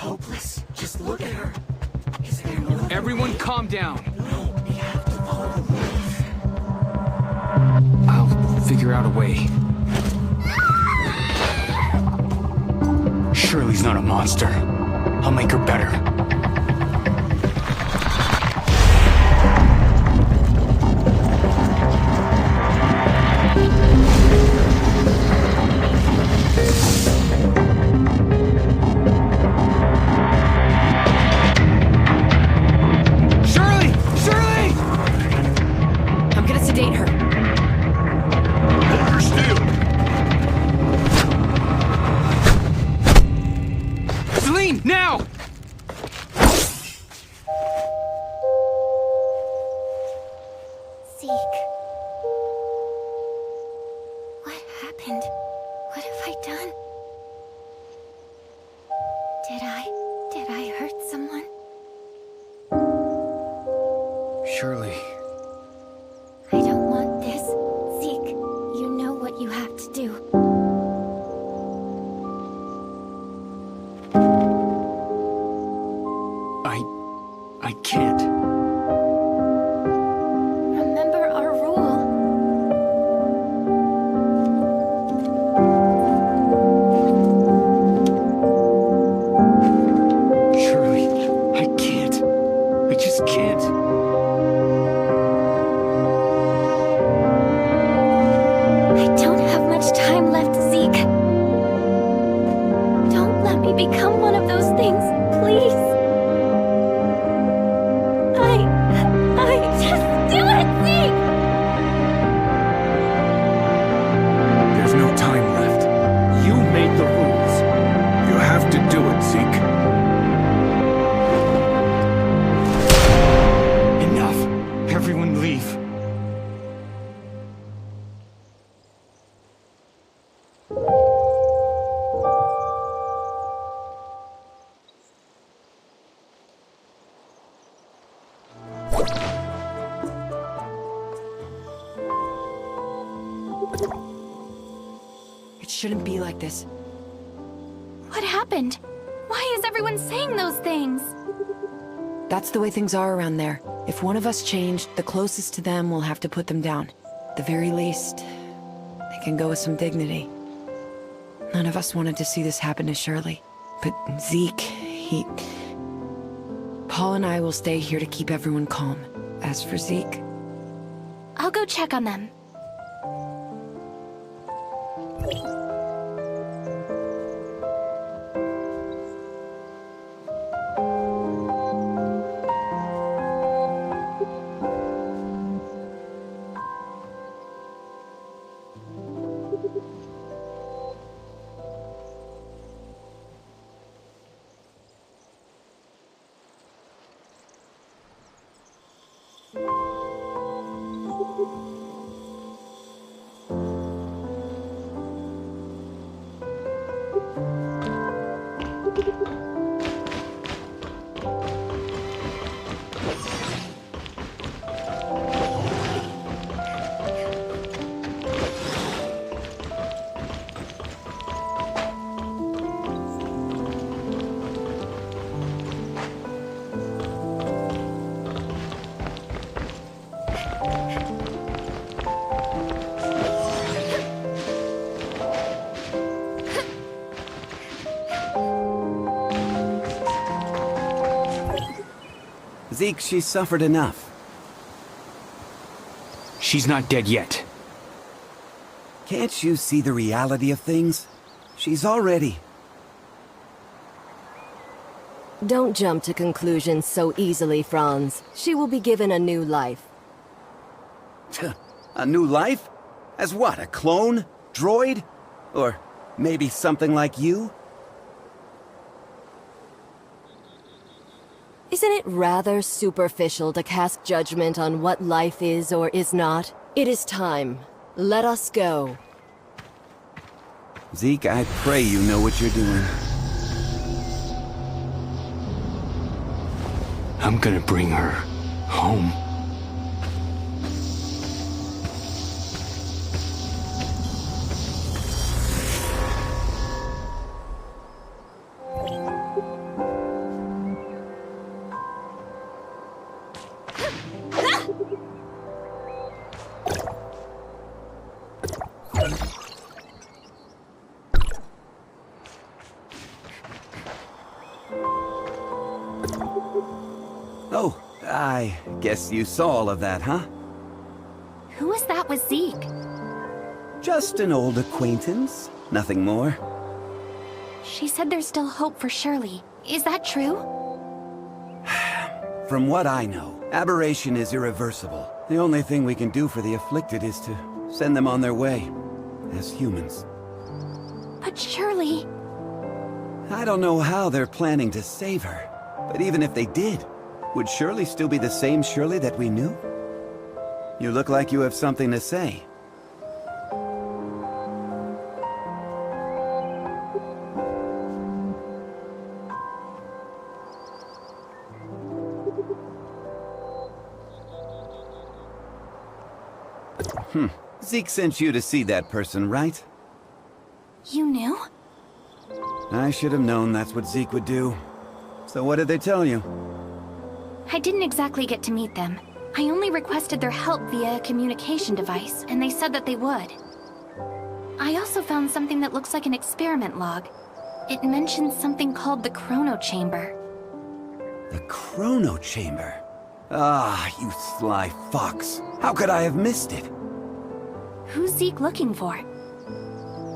hopeless. Just look at her. Everyone calm down. No, we have to follow the rules. I'll figure out a way. Shirley's not a monster. I'll make her better. Now! Zeke. What happened? What have I done? Did I hurt someone? Shirley. I don't want this. Zeke, you know what you have to do. I can't. Remember our rule. Shirley, I can't. I just can't. I don't have much time left, Zeke. Don't let me become one of those things, please. It shouldn't be like this. What happened? Why is everyone saying those things? That's the way things are around there. If one of us changed, the closest to them will have to put them down. At the very least, they can go with some dignity. None of us wanted to see this happen to Shirley. But Zeke, Paul and I will stay here to keep everyone calm. As for Zeke... I'll go check on them. Zeke, she's suffered enough. She's not dead yet. Can't you see the reality of things? She's already... Don't jump to conclusions so easily, Franz. She will be given a new life. A new life? As what, a clone? Droid? Or maybe something like you? Isn't it rather superficial to cast judgment on what life is or is not? It is time. Let us go. Zeke, I pray you know what you're doing. I'm gonna bring her home. Oh, I guess you saw all of that, huh? Who was that with Zeke? Just an old acquaintance. Nothing more. She said there's still hope for Shirley. Is that true? From what I know, aberration is irreversible. The only thing we can do for the afflicted is to send them on their way, as humans. But Shirley... I don't know how they're planning to save her, but even if they did, would Shirley still be the same Shirley that we knew? You look like you have something to say. Zeke sent you to see that person, right? You knew? I should have known that's what Zeke would do. So what did they tell you? I didn't exactly get to meet them. I only requested their help via a communication device, and they said that they would. I also found something that looks like an experiment log. It mentions something called the Chrono Chamber. The Chrono Chamber? Ah, you sly fox. How could I have missed it? Who's Zeke looking for?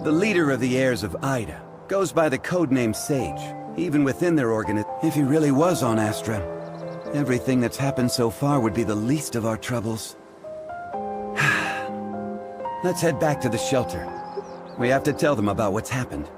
The leader of the heirs of Ida goes by the codename Sage. Even within their organism, if he really was on Astra, everything that's happened so far would be the least of our troubles. Let's head back to the shelter. We have to tell them about what's happened.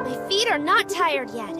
My feet are not tired yet.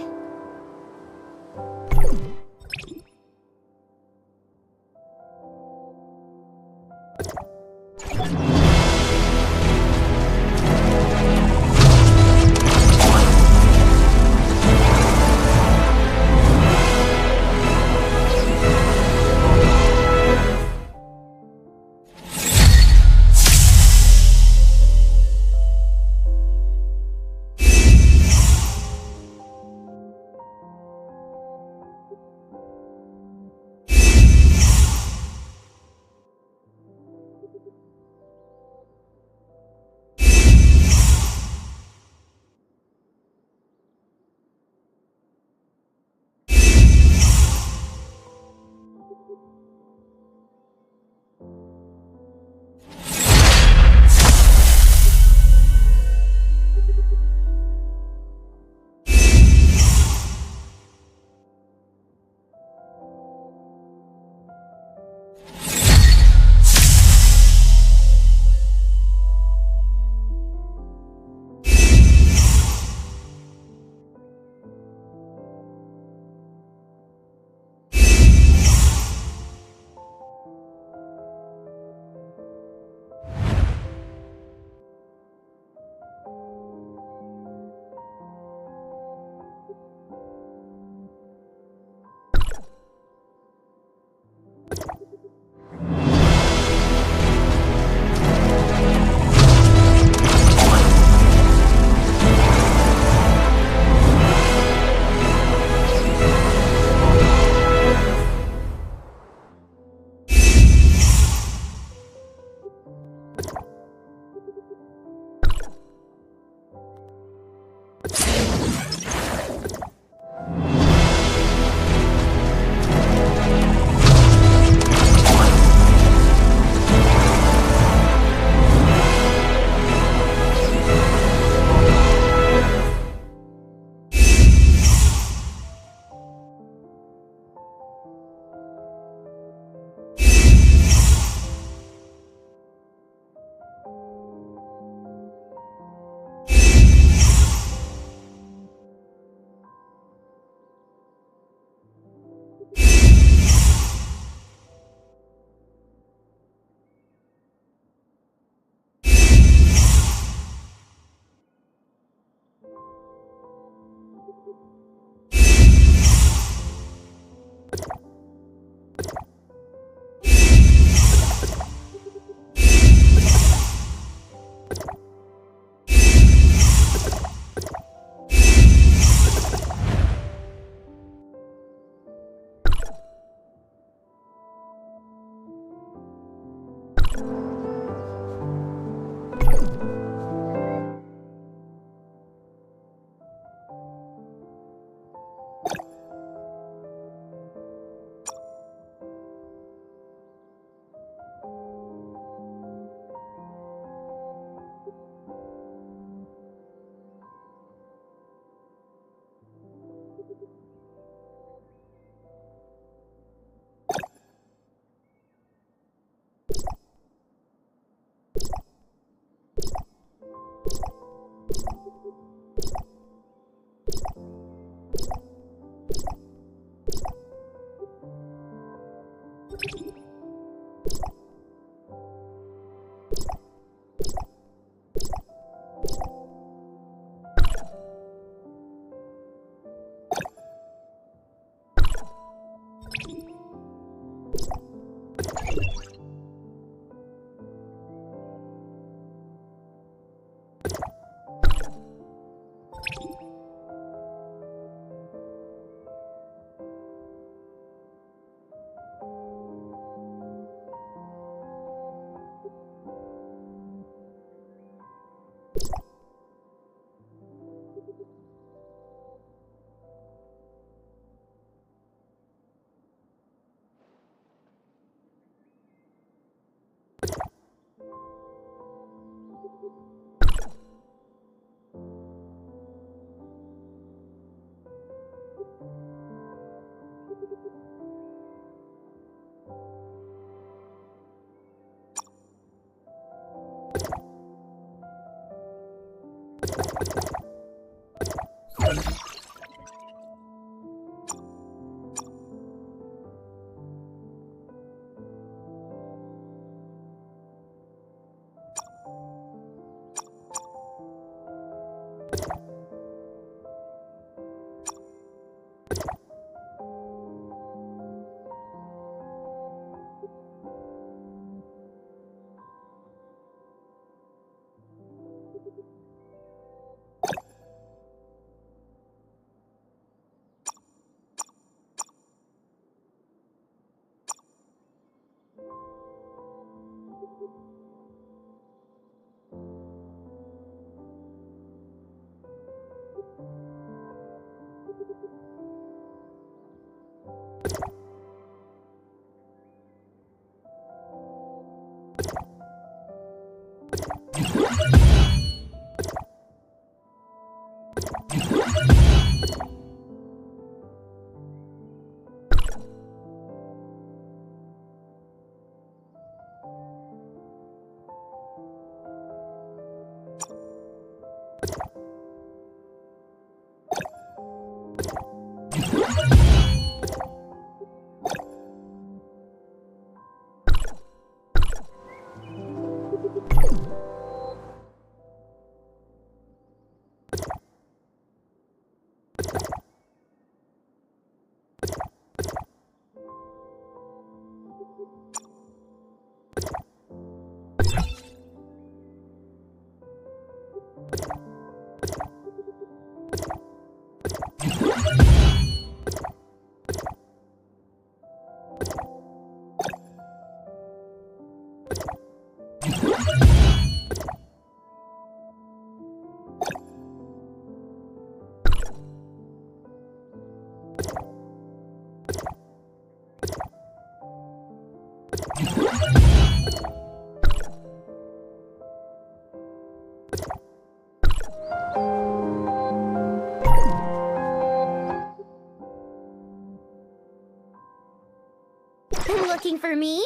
Looking for me?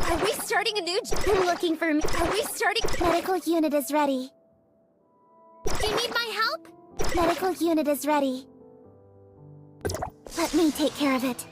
Are we starting a new looking for me? Are we starting? Medical unit is ready. Do you need my help? Medical unit is ready. Let me take care of it.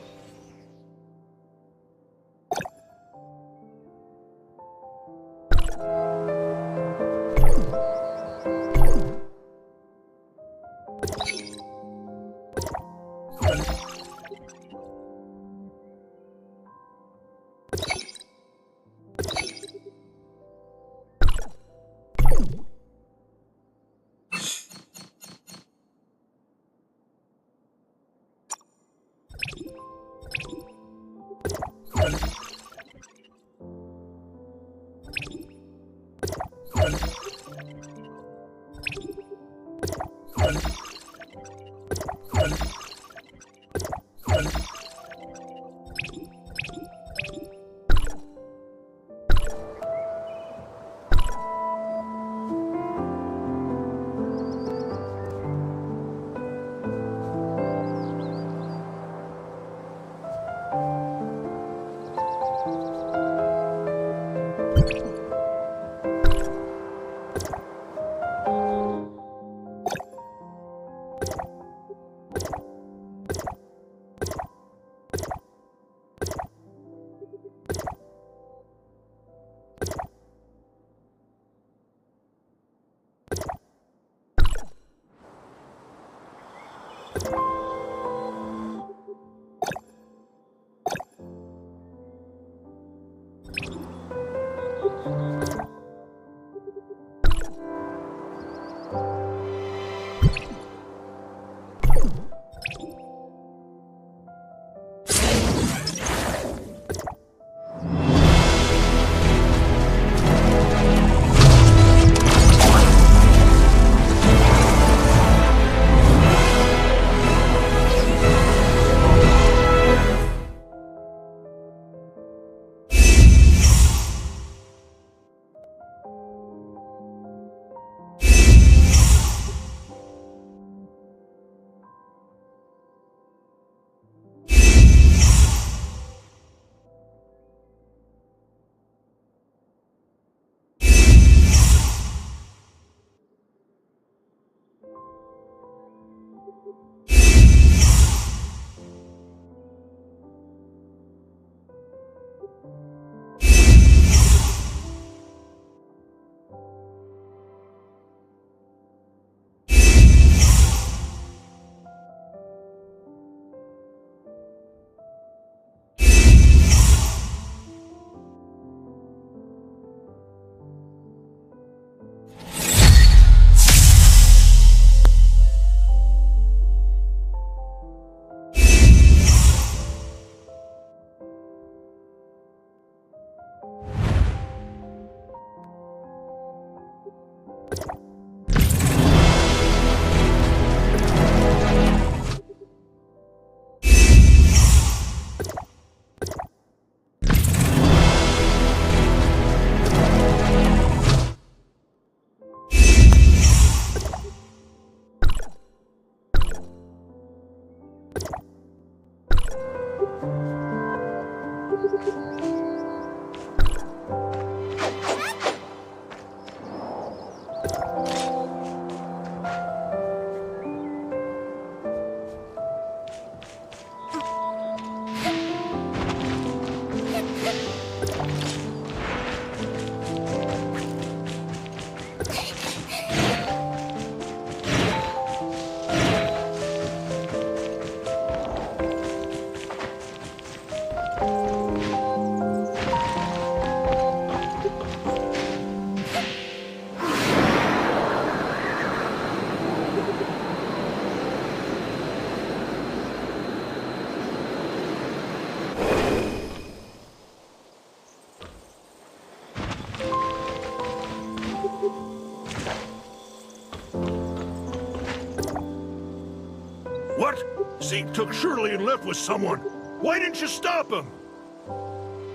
What? Zeke took Shirley and left with someone. Why didn't you stop him?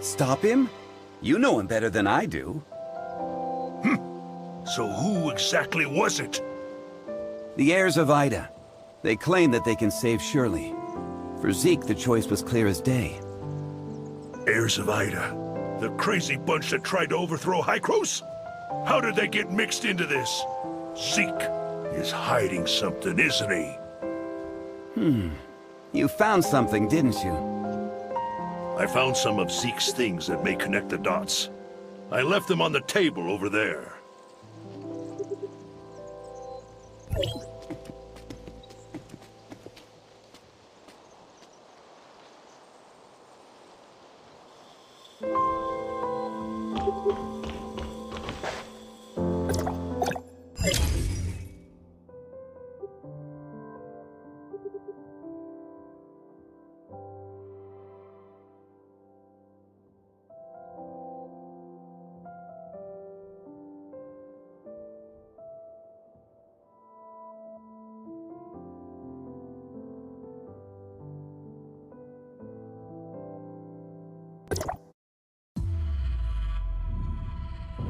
Stop him? You know him better than I do. So who exactly was it? The heirs of Ida. They claim that they can save Shirley. For Zeke, the choice was clear as day. Heirs of Ida? The crazy bunch that tried to overthrow Hykros? How did they get mixed into this? Zeke is hiding something, isn't he? You found something, didn't you? I found some of Zeke's things that may connect the dots. I left them on the table over there.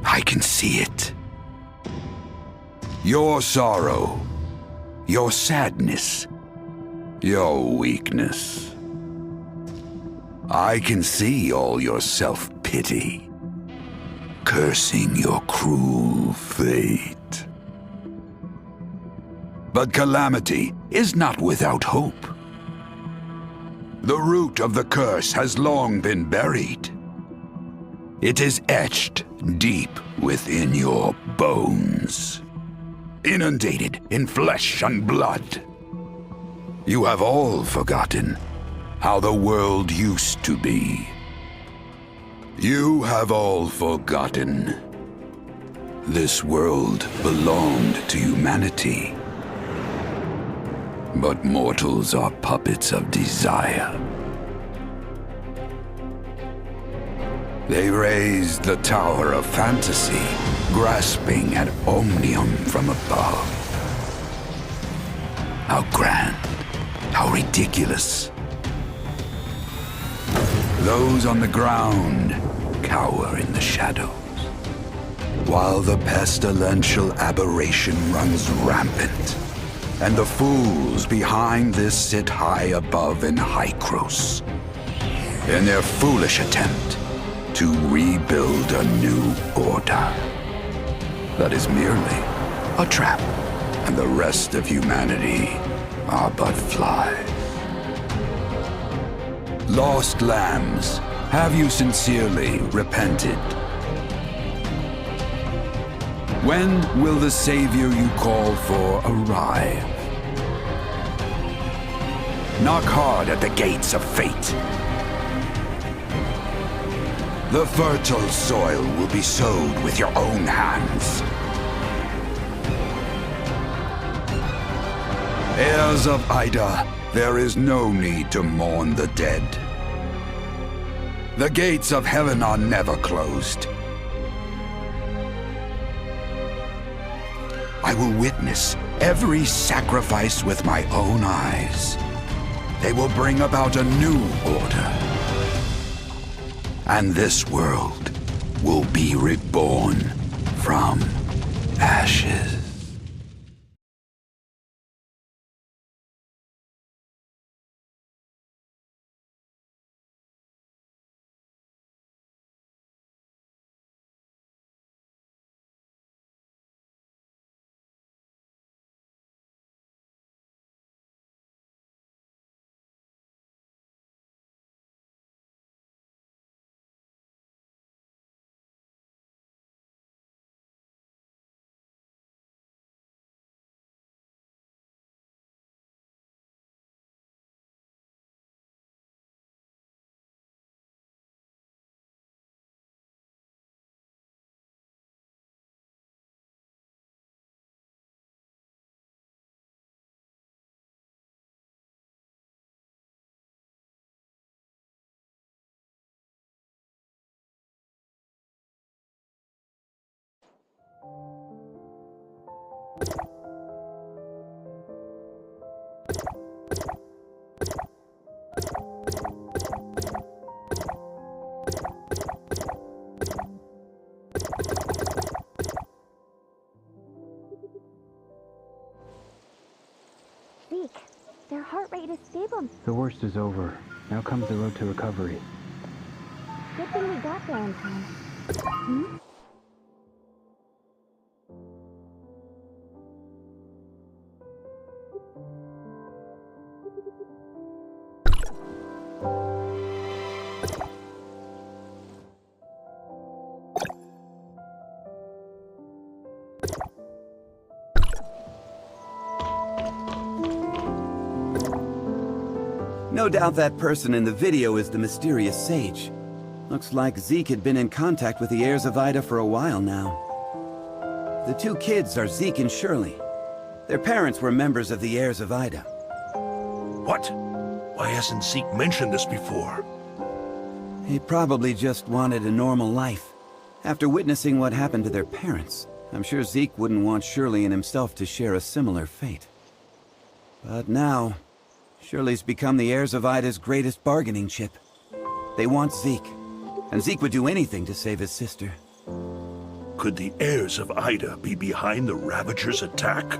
I can see it. Your sorrow, your sadness, your weakness. I can see all your self-pity, cursing your cruel fate. But calamity is not without hope. The root of the curse has long been buried. It is etched deep within your bones, inundated in flesh and blood. You have all forgotten how the world used to be. You have all forgotten this world belonged to humanity. But mortals are puppets of desire. They raised the tower of fantasy, grasping at omnium from above. How grand, how ridiculous. Those on the ground cower in the shadows, while the pestilential aberration runs rampant, and the fools behind this sit high above in Hykros, in their foolish attempt to rebuild a new order that is merely a trap and the rest of humanity are but flies. Lost lambs, have you sincerely repented? When will the savior you call for arrive? Knock hard at the gates of fate. The fertile soil will be sowed with your own hands. Heirs of Ida, there is no need to mourn the dead. The gates of heaven are never closed. I will witness every sacrifice with my own eyes. They will bring about a new order. And this world will be reborn from ashes. Zeke, their heart rate is stable. The worst is over. Now comes the road to recovery. Good thing we got there in time. Hmm? No doubt that person in the video is the mysterious sage. Looks like Zeke had been in contact with the heirs of Ida for a while now. The two kids are Zeke and Shirley. Their parents were members of the heirs of Ida. What? Why hasn't Zeke mentioned this before? He probably just wanted a normal life. After witnessing what happened to their parents, I'm sure Zeke wouldn't want Shirley and himself to share a similar fate. But now, Shirley's become the heirs of Ida's greatest bargaining chip. They want Zeke, and Zeke would do anything to save his sister. Could the heirs of Ida be behind the Ravagers' attack?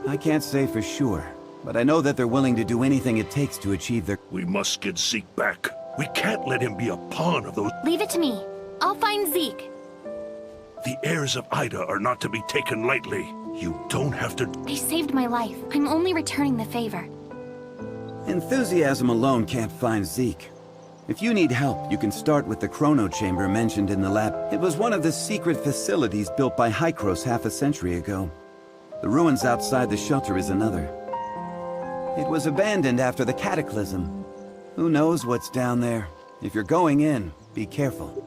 I can't say for sure, but I know that they're willing to do anything it takes to achieve their... We must get Zeke back. We can't let him be a pawn of those... Leave it to me. I'll find Zeke. The heirs of Ida are not to be taken lightly. You don't have to... They saved my life. I'm only returning the favor. Enthusiasm alone can't find Zeke. If you need help, you can start with the chrono chamber mentioned in the lab. It was one of the secret facilities built by Hykros half a century ago. The ruins outside the shelter is another. It was abandoned after the cataclysm. Who knows what's down there? If you're going in, be careful.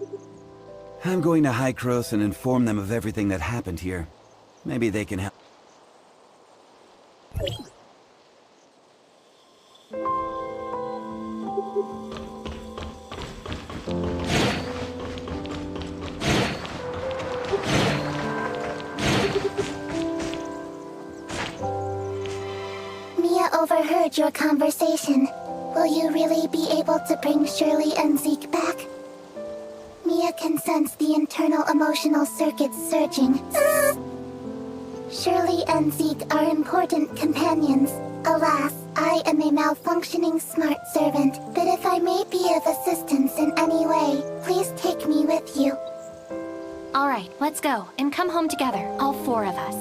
I'm going to Hykros and inform them of everything that happened here. Maybe they can help. Mia overheard your conversation. Will you really be able to bring Shirley and Zeke back? Mia can sense the internal emotional circuits surging. Shirley and Zeke are important companions. Alas, I am a malfunctioning smart servant, but if I may be of assistance in any way, please take me with you. All right, let's go, and come home together, all four of us.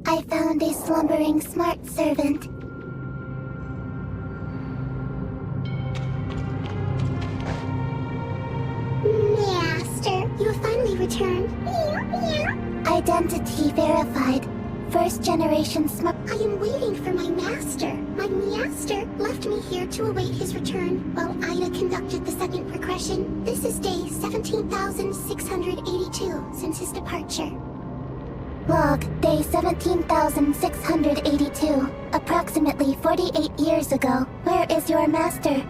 I found a slumbering smart servant. Master, you have finally returned. Identity verified. First generation smart. I am waiting for my master. My master left me here to await his return while Ida conducted the second progression. This is day 17,682 since his departure. Log, day 17,682. Approximately 48 years ago. Where is your master?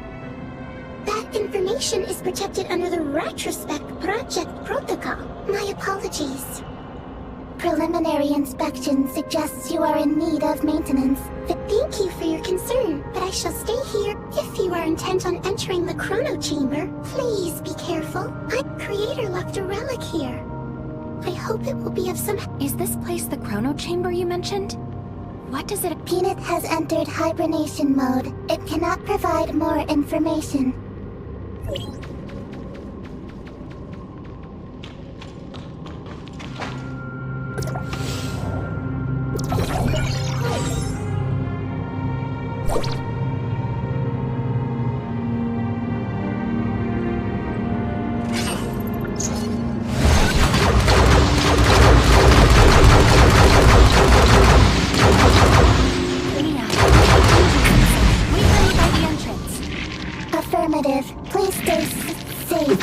That information is protected under the Retrospect Project Protocol. My apologies. Preliminary inspection suggests you are in need of maintenance. But thank you for your concern, but I shall stay here. If you are intent on entering the Chrono Chamber, please be careful. My creator left a relic here. I hope it will be of some... Is this place the Chrono Chamber you mentioned? What does it... Peanut has entered hibernation mode. It cannot provide more information. Affirmative. Please stay safe.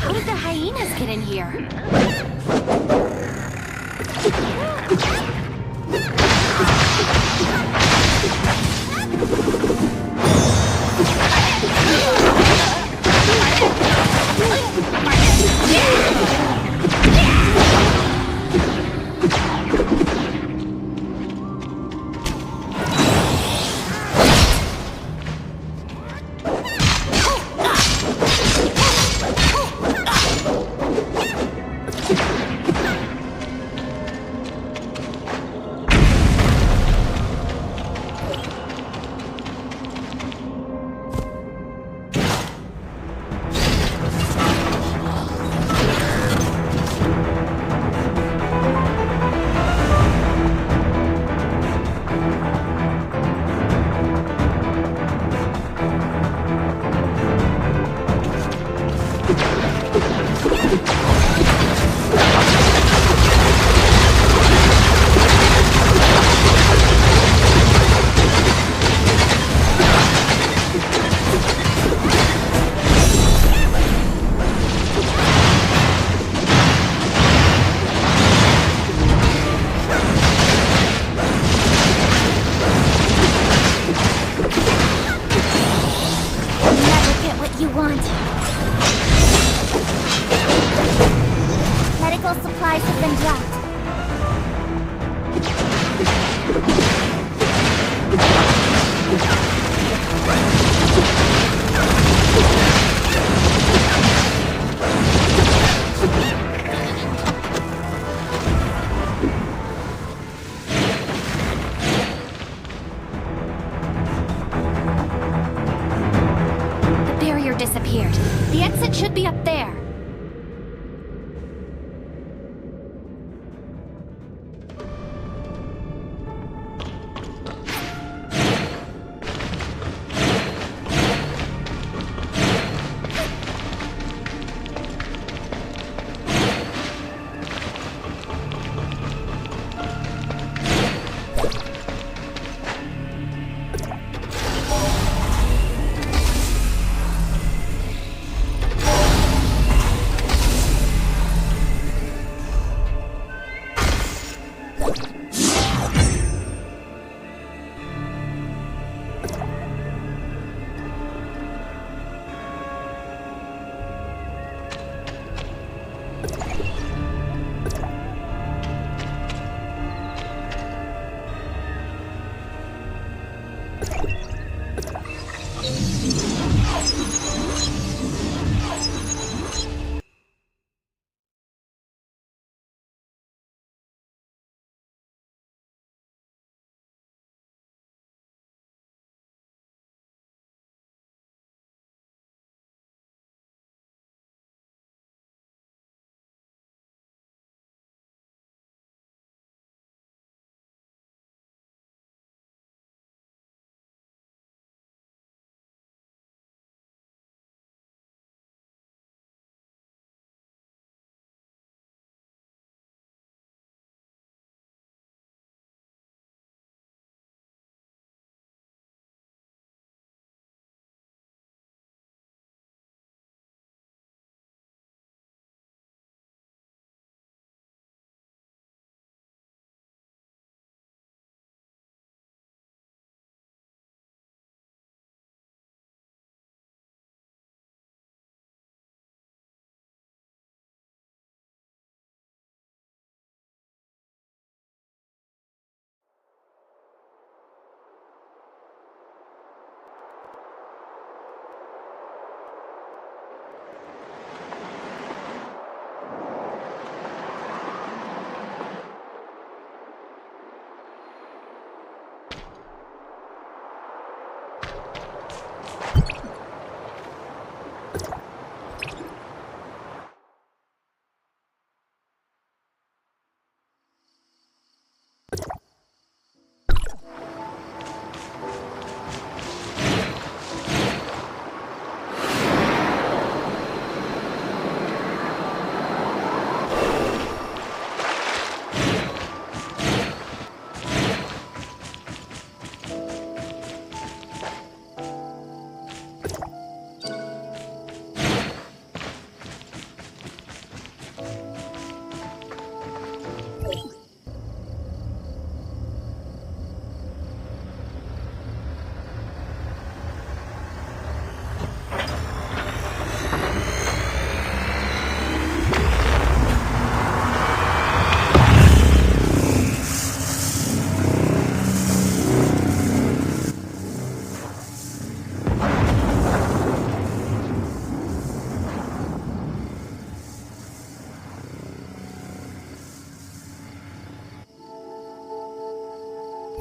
How did the hyenas get in here? Should be up there.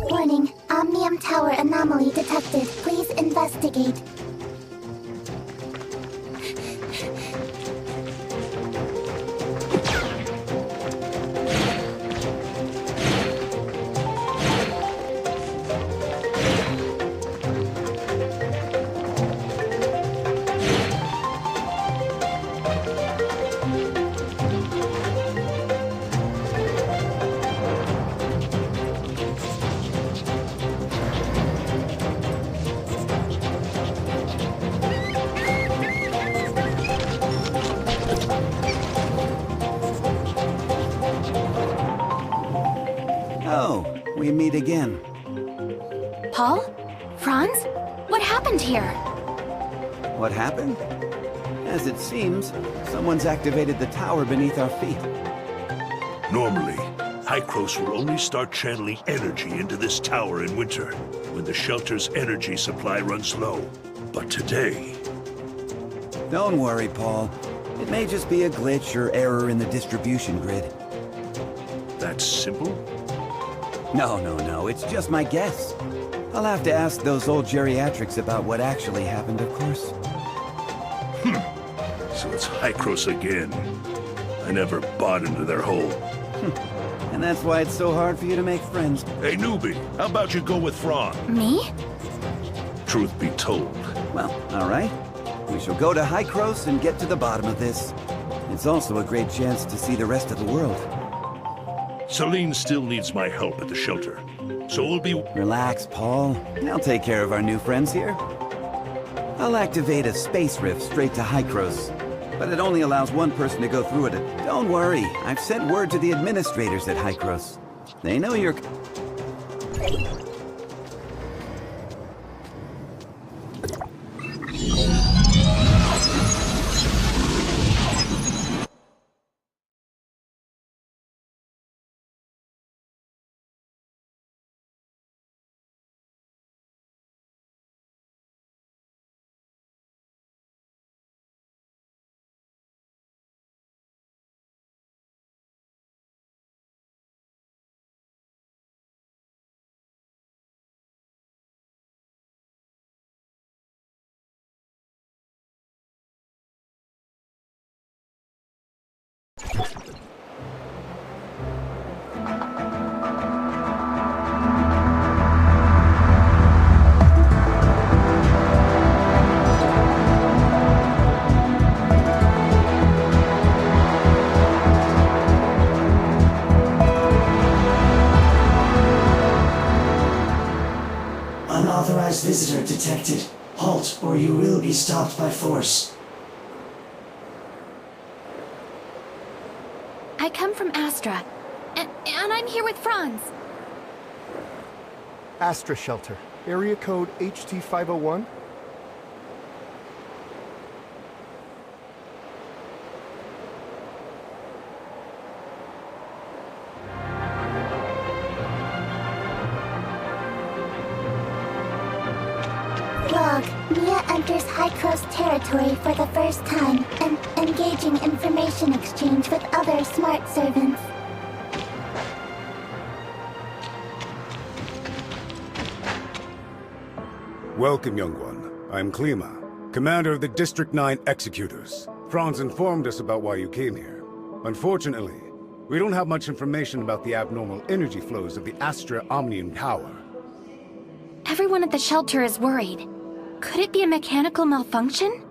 Warning, Omnium Tower anomaly detected. Please investigate. Oh, we meet again. Paul? Franz? What happened here? What happened? As it seems, someone's activated the tower beneath our feet. Normally, Hycros will only start channeling energy into this tower in winter, when the shelter's energy supply runs low. But today... Don't worry, Paul. It may just be a glitch or error in the distribution grid. That's simple? No, it's just my guess. I'll have to ask those old geriatrics about what actually happened, of course. So it's Hycros again. I never bought into their whole... And that's why it's so hard for you to make friends. Hey, newbie, how about you go with Franz? Me? Truth be told. Well, all right. We shall go to Hycros and get to the bottom of this. It's also a great chance to see the rest of the world. Celine still needs my help at the shelter, so we'll be... Relax, Paul. I'll take care of our new friends here. I'll activate a space rift straight to Hycros, but it only allows one person to go through it. Don't worry, I've sent word to the administrators at Hycros. They know you're... Unauthorized visitor detected. Halt, or you will be stopped by force. I come from Astra, and I'm here with Franz. Astra Shelter. Area code HT501. Log. Mia enters Hycros territory for the first time and engaging information exchange with other smart servants. Welcome, young one. I'm Klima, commander of the District 9 Executors. Franz informed us about why you came here. Unfortunately, we don't have much information about the abnormal energy flows of the Astra Omnium Tower. Everyone at the shelter is worried. Could it be a mechanical malfunction?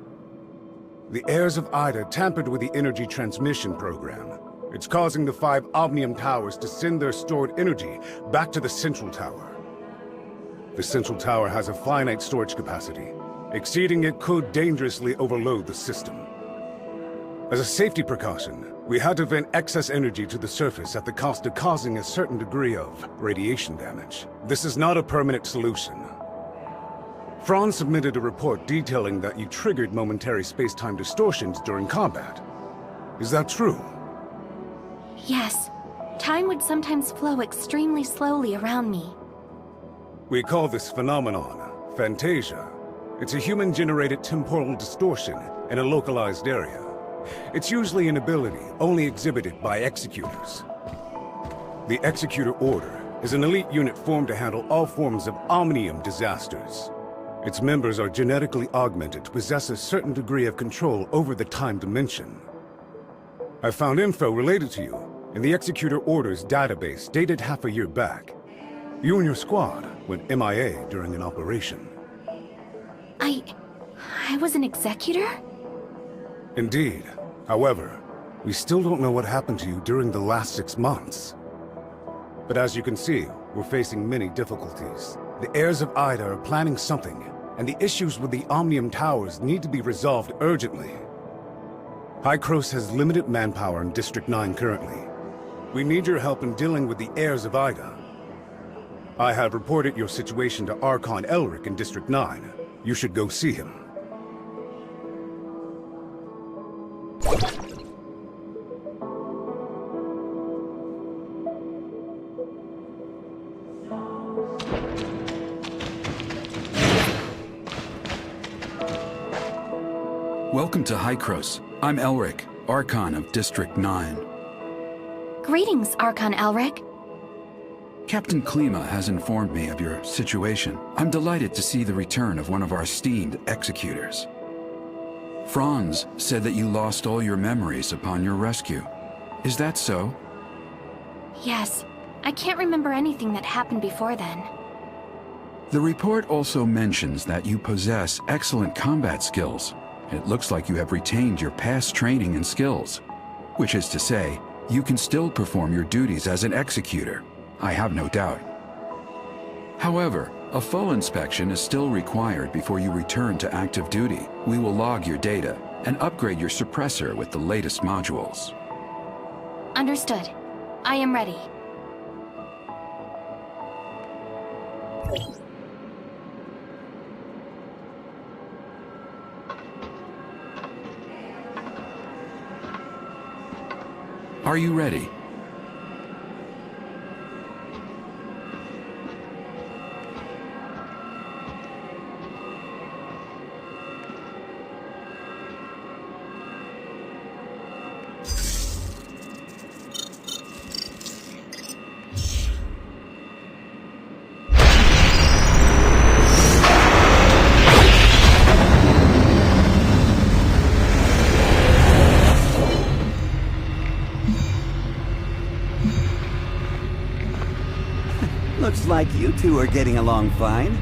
The heirs of Ida tampered with the energy transmission program. It's causing the 5 Omnium Towers to send their stored energy back to the Central Tower. The Central Tower has a finite storage capacity. Exceeding it could dangerously overload the system. As a safety precaution, we had to vent excess energy to the surface at the cost of causing a certain degree of radiation damage. This is not a permanent solution. Franz submitted a report detailing that you triggered momentary space-time distortions during combat. Is that true? Yes. Time would sometimes flow extremely slowly around me. We call this phenomenon Phantasia. It's a human-generated temporal distortion in a localized area. It's usually an ability only exhibited by Executors. The Executor Order is an elite unit formed to handle all forms of Omnium disasters. Its members are genetically augmented to possess a certain degree of control over the time dimension. I found info related to you in the Executor Order's database dated half a year back. You and your squad went MIA during an operation. I was an executor? Indeed. However, we still don't know what happened to you during the last 6 months. But as you can see, we're facing many difficulties. The heirs of Ida are planning something, and the issues with the Omnium Towers need to be resolved urgently. Hycros has limited manpower in District 9 currently. We need your help in dealing with the heirs of Ida. I have reported your situation to Archon Elric in District 9. You should go see him. Welcome to Hycros. I'm Elric, Archon of District 9. Greetings, Archon Elric. Captain Klima has informed me of your situation. I'm delighted to see the return of one of our esteemed executors. Franz said that you lost all your memories upon your rescue. Is that so? Yes. I can't remember anything that happened before then. The report also mentions that you possess excellent combat skills. It looks like you have retained your past training and skills, which is to say, you can still perform your duties as an executor. I have no doubt. However, a full inspection is still required before you return to active duty. We will log your data and upgrade your suppressor with the latest modules. Understood. I am ready. Are you ready? Looks like you two are getting along fine.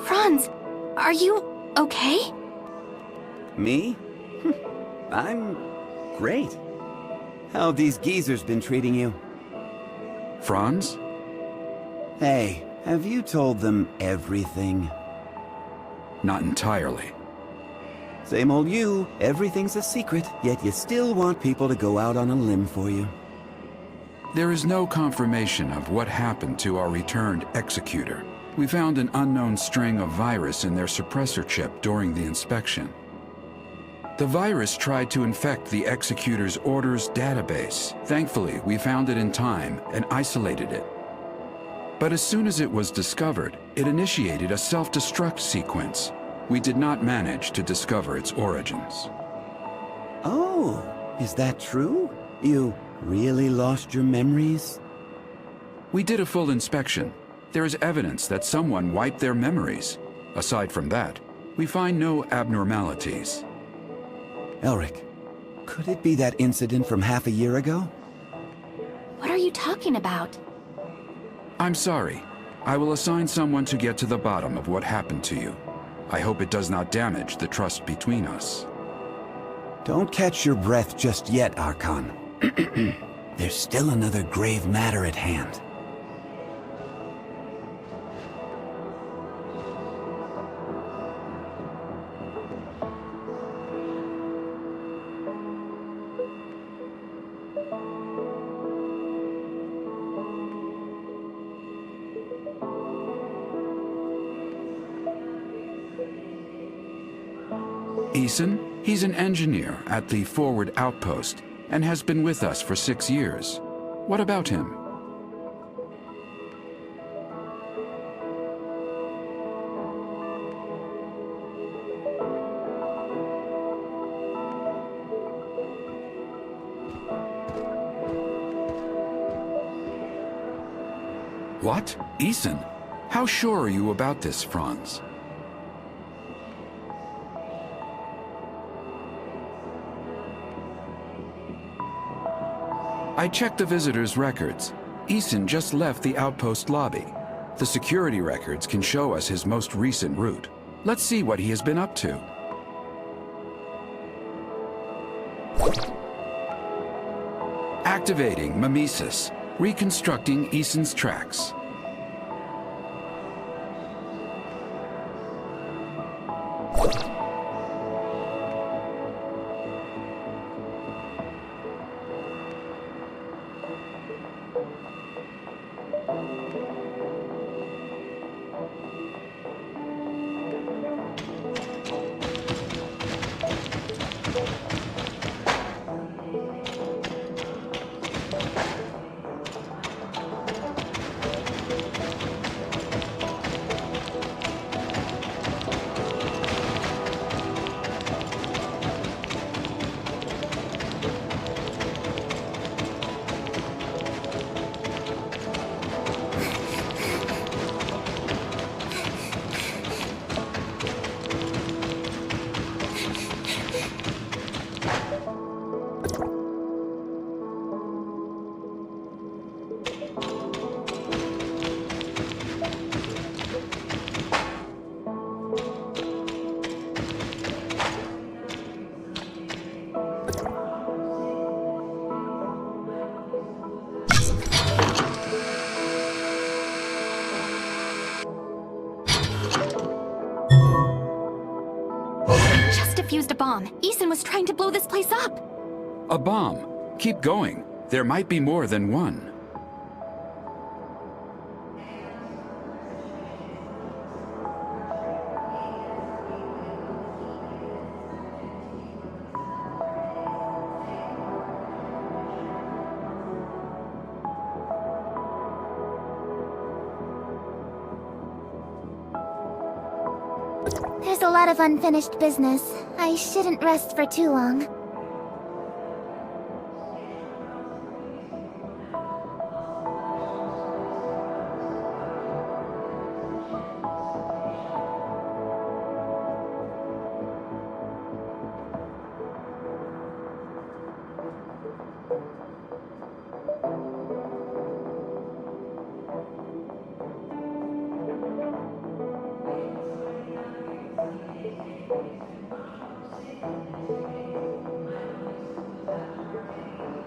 Franz, are you okay? Me? I'm great. How have these geezers been treating you? Franz? Hey, have you told them everything? Not entirely. Same old you. Everything's a secret, yet you still want people to go out on a limb for you. There is no confirmation of what happened to our returned executor. We found an unknown string of virus in their suppressor chip during the inspection. The virus tried to infect the executor's orders database. Thankfully, we found it in time and isolated it. But as soon as it was discovered, it initiated a self-destruct sequence. We did not manage to discover its origins. Oh, is that true? You really lost your memories? We did a full inspection. There is evidence that someone wiped their memories. Aside from that, we find no abnormalities. Elric, could it be that incident from half a year ago? What are you talking about? I'm sorry. I will assign someone to get to the bottom of what happened to you. I hope it does not damage the trust between us. Don't catch your breath just yet, Archon. There's still another grave matter at hand. Eason? He's an engineer at the Forward Outpost and has been with us for 6 years. What about him? What? Eason? How sure are you about this, Franz? I checked the visitor's records. Eason just left the outpost lobby. The security records can show us his most recent route. Let's see what he has been up to. Activating Mimesis, reconstructing Eason's tracks. defused a bomb. Eason was trying to blow this place up. A bomb. Keep going. There might be more than one. There's a lot of unfinished business. I shouldn't rest for too long.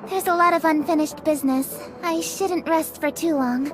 There's a lot of unfinished business. I shouldn't rest for too long.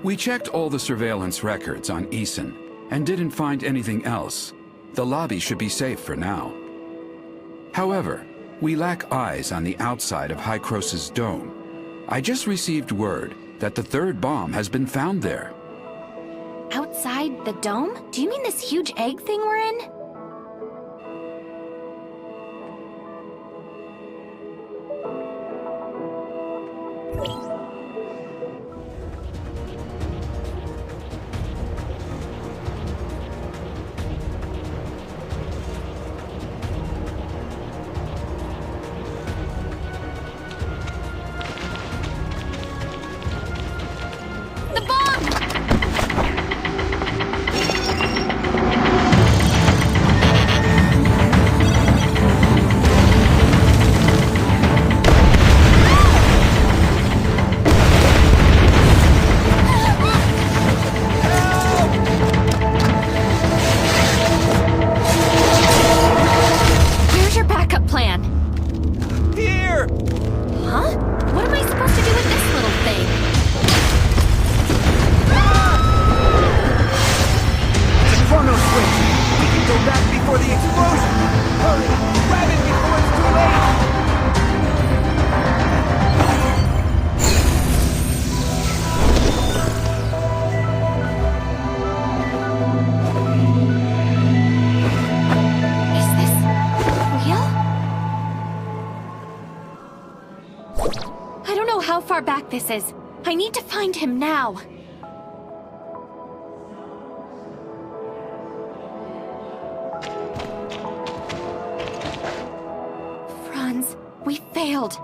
We checked all the surveillance records on Eason and didn't find anything else. The lobby should be safe for now. However, we lack eyes on the outside of Hycrosis' dome. I just received word that the third bomb has been found there. Outside the dome? Do you mean this huge egg thing we're in? far back this is. I need to find him now. Franz, we failed.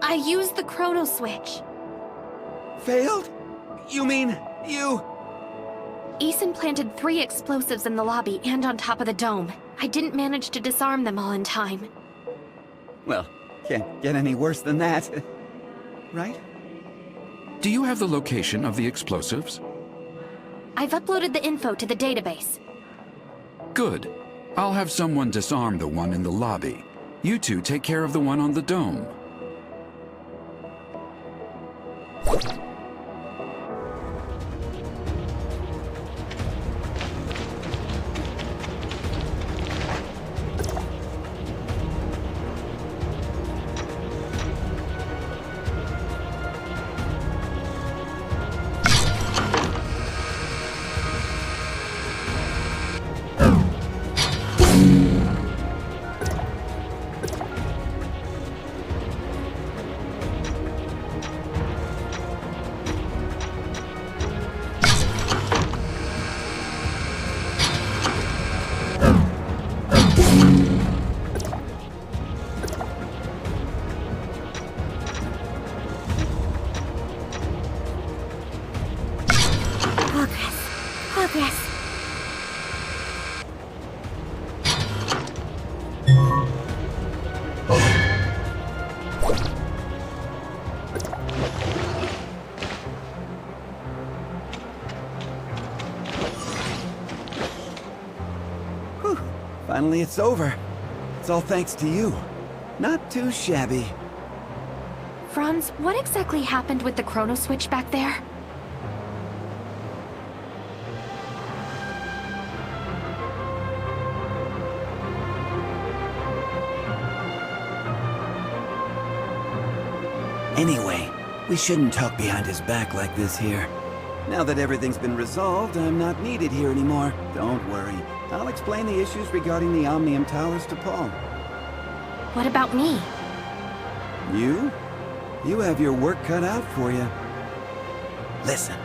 I used the chrono switch. Failed? You mean you? Eason planted 3 explosives in the lobby and on top of the dome. I didn't manage to disarm them all in time. Well, can't get any worse than that. Right? Do you have the location of the explosives? I've uploaded the info to the database. Good. I'll have someone disarm the one in the lobby. You two take care of the one on the dome. Progress. Whew. Finally, it's over. It's all thanks to you. Not too shabby. Franz, what exactly happened with the chrono switch back there? Anyway, we shouldn't talk behind his back like this here. Now that everything's been resolved, I'm not needed here anymore. Don't worry. I'll explain the issues regarding the Omnium Towers to Paul. What about me? You? You have your work cut out for you. Listen,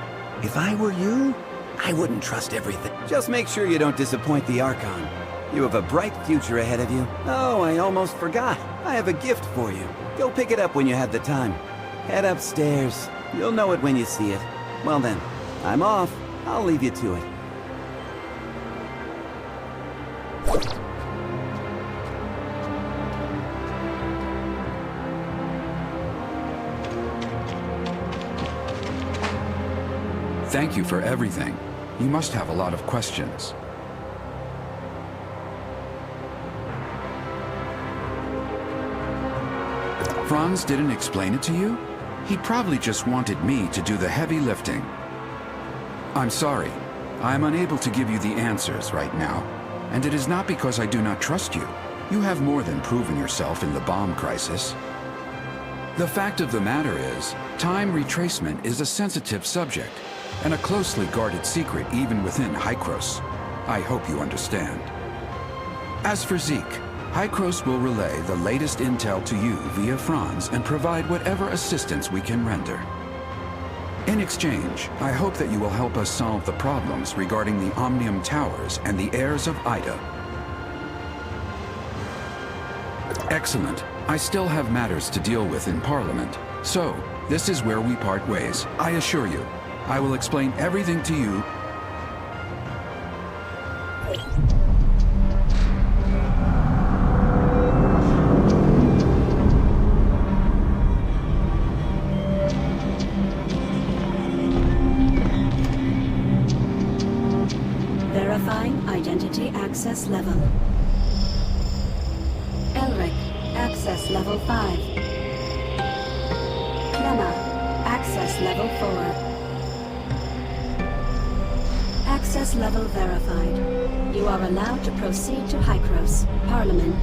if I were you, I wouldn't trust everything. Just make sure you don't disappoint the Archon. You have a bright future ahead of you. Oh, I almost forgot. I have a gift for you. Go pick it up when you have the time. Head upstairs. You'll know it when you see it. Well then, I'm off. I'll leave you to it. Thank you for everything. You must have a lot of questions. Franz didn't explain it to you? He probably just wanted me to do the heavy lifting. I'm sorry. I'm unable to give you the answers right now. And it is not because I do not trust you. You have more than proven yourself in the bomb crisis. The fact of the matter is, time retracement is a sensitive subject, and a closely guarded secret even within Hykros. I hope you understand. As for Zeke, Hykros will relay the latest intel to you via Franz and provide whatever assistance we can render. In exchange, I hope that you will help us solve the problems regarding the Omnium Towers and the heirs of Ida. Excellent. I still have matters to deal with in Parliament, so this is where we part ways. I assure you, I will explain everything to you. Verifying identity access level. Elric, access level 5. Clemma, access level 4. Access level verified. You are allowed to proceed to Hykros, Parliament.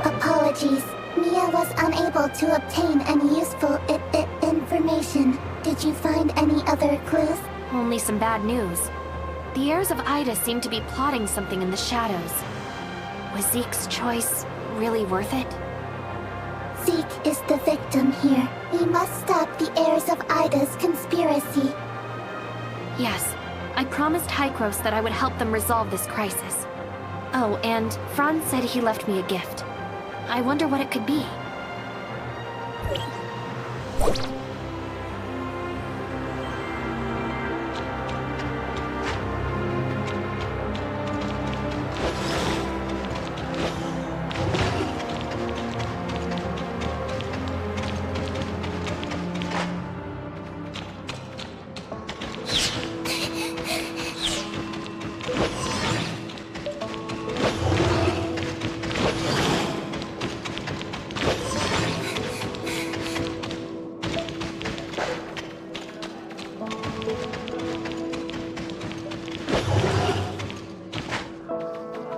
Apologies. Mia Ida was unable to obtain any useful information. Did you find any other clues? Only some bad news. The heirs of Ida seem to be plotting something in the shadows. Was Zeke's choice really worth it? Zeke is the victim here. We must stop the heirs of Ida's conspiracy. Yes, I promised Hykros that I would help them resolve this crisis. Oh, and Franz said he left me a gift. I wonder what it could be.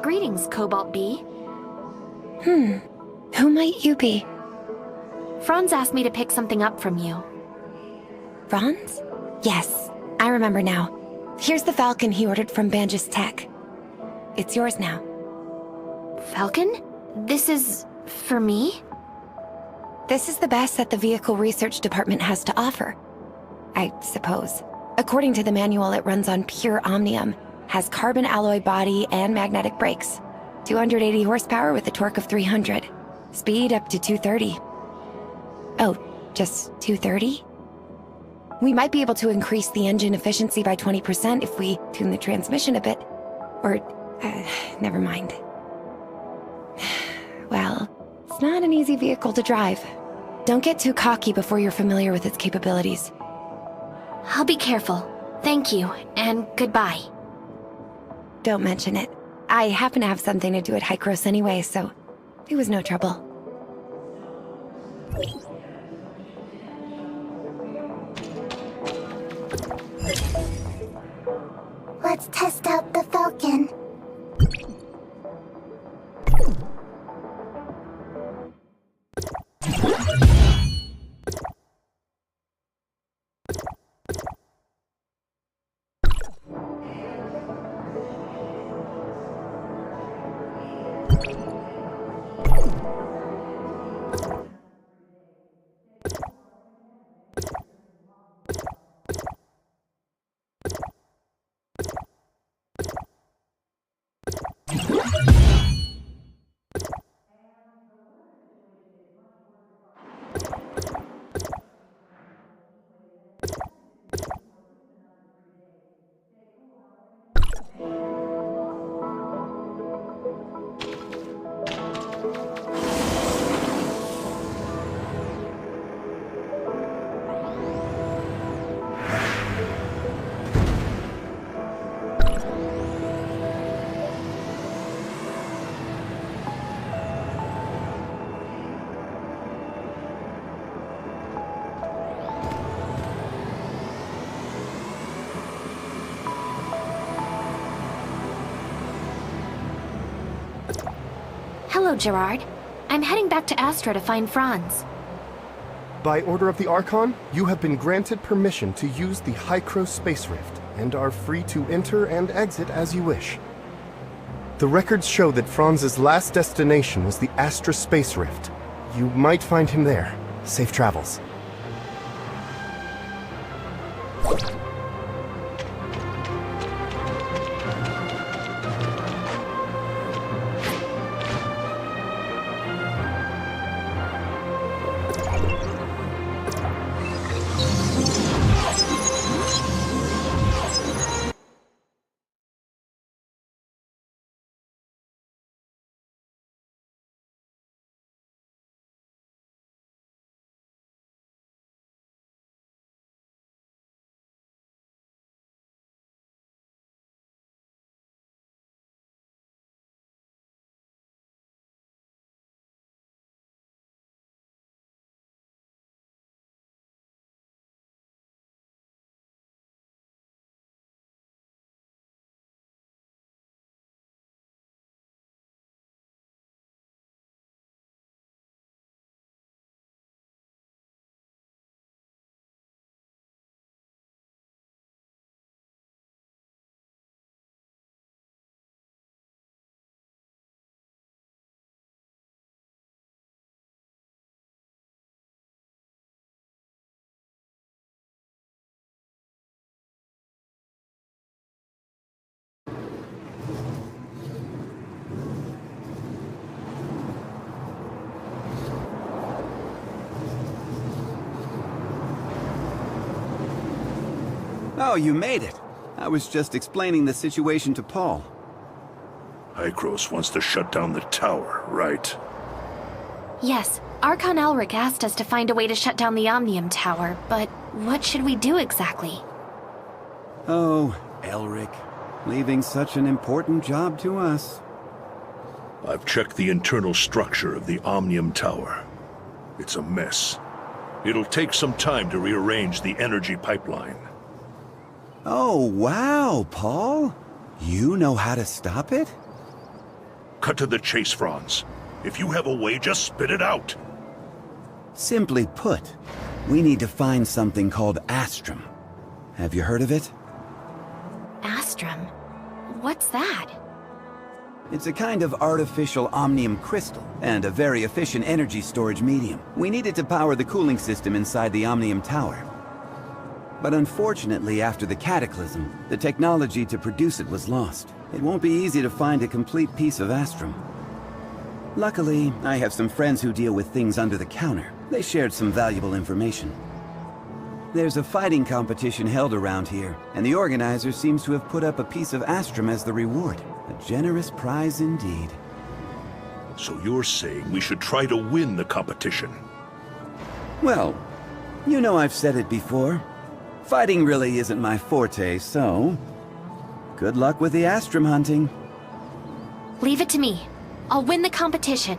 Greetings, Cobalt B. Who might you be? Franz asked me to pick something up from you. Franz? Yes, I remember now. Here's the Falcon he ordered from Banjus Tech. It's yours now. Falcon? This is... for me? This is the best that the Vehicle Research Department has to offer. I suppose. According to the manual, it runs on pure omnium, has carbon alloy body and magnetic brakes. 280 horsepower with a torque of 300. Speed up to 230. Oh, just 230? We might be able to increase the engine efficiency by 20% if we tune the transmission a bit. Or, never mind. Well, it's not an easy vehicle to drive. Don't get too cocky before you're familiar with its capabilities. I'll be careful. Thank you, and goodbye. Don't mention it. I happen to have something to do at Hykros anyway, so it was no trouble. Let's test out the Falcon. Hello, Gerard. I'm heading back to Astra to find Franz. By order of the Archon, you have been granted permission to use the Hykros Space Rift, and are free to enter and exit as you wish. The records show that Franz's last destination was the Astra Space Rift. You might find him there. Safe travels. Oh, you made it. I was just explaining the situation to Paul. Hykros wants to shut down the tower, right? Yes, Archon Elric asked us to find a way to shut down the Omnium Tower, but what should we do exactly? Oh, Elric. Leaving such an important job to us. I've checked the internal structure of the Omnium Tower. It's a mess. It'll take some time to rearrange the energy pipeline. Oh, wow, Paul. You know how to stop it? Cut to the chase, Franz. If you have a way, just spit it out. Simply put, we need to find something called Astrum. Have you heard of it? Astrum? What's that? It's a kind of artificial omnium crystal, and a very efficient energy storage medium. We need it to power the cooling system inside the Omnium Tower. But unfortunately, after the cataclysm, the technology to produce it was lost. It won't be easy to find a complete piece of Astrum. Luckily, I have some friends who deal with things under the counter. They shared some valuable information. There's a fighting competition held around here, and the organizer seems to have put up a piece of Astrum as the reward. A generous prize indeed. So you're saying we should try to win the competition? Well, you know I've said it before. Fighting really isn't my forte, so... good luck with the Astrum hunting. Leave it to me. I'll win the competition.